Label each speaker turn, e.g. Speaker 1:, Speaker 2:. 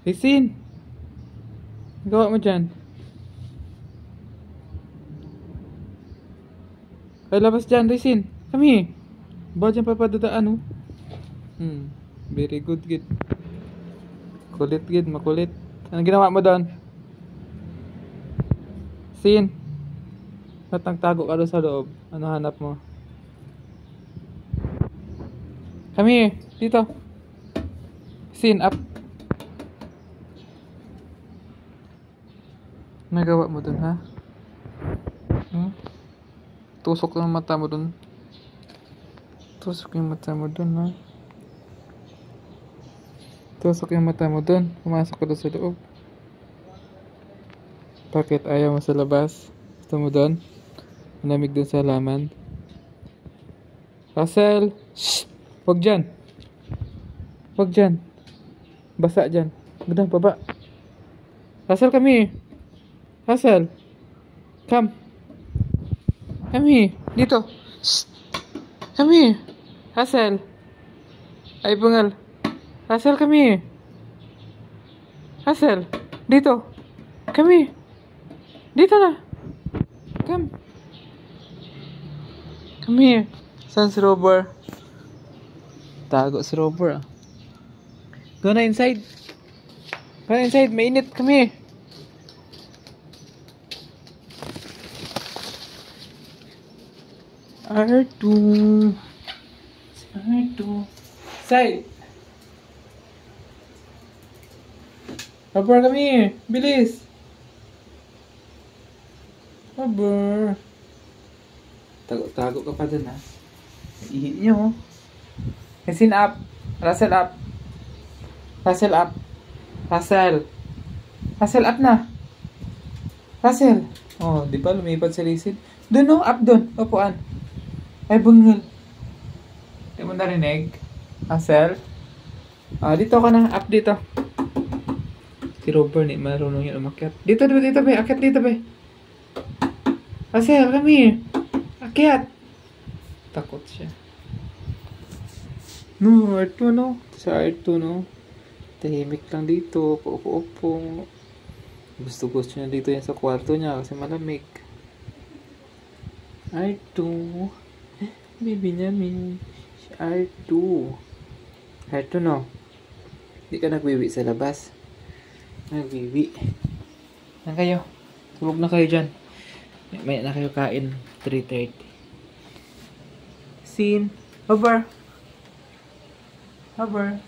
Speaker 1: Risin! Gawa mo dyan. Ay, labas dyan, Risin. Kami. Ba dyan papadadaan, oh. Very good, gid. Kulit, gid. Makulit. Anong ginawa mo doon? Sin. Ba't nagtago ka doon sa loob? Ano hanap mo? Kami. Dito. Sin, up. Nagawa mo doon, ha? Tusok yung mata mo doon. Tusok yung mata mo doon, ha? Tusok yung mata mo doon. Pumasok ka doon sa loob. Bakit ayaw mo sa labas? Gusto mo doon? Malamig doon sa halaman. Russell! Shh! Huwag dyan! Huwag dyan! Basa dyan. Ganda, baba. Russell, kami! Russell! Come! Come here! Dito! Shh! Come here! Russell! Ay, bungal! Russell, come here! Russell! Dito! Come here! Dito na! Come! Come here! Saan si Robert? Tago si Robert, ah. Go na inside! Go na inside! Mainit! Come here! R2! R2! Side! Robert, come here! Bilis! Robert! Tago-tago ka pa dun, ha? Ihi nyo, oh. Resin up! Russell up! Russell up! Russell! Russell up na! Russell! Oh, di ba lumipat si Resin? Doon, no? Up doon! Upuan! Ay, bungal! Di mo narinig? Russell? Ah, dito ka na. Up dito. Si Robert, marunong yun umakyat. Dito, dito, be. Akyat dito, be. Russell, come here. Akyat. Takot siya. No, R2, no? Sa R2, no? Tahimik lang dito. Upo-upo. Gusto niya dito yan sa kwarto niya kasi malamig. R2. Baby namin. Si R2. R2, no? Hindi ka nagwiwi sa labas. Nagwiwi. Saan kayo? Tulog na kayo dyan. May na kayo kain. 3:30. Scene. Over. Over.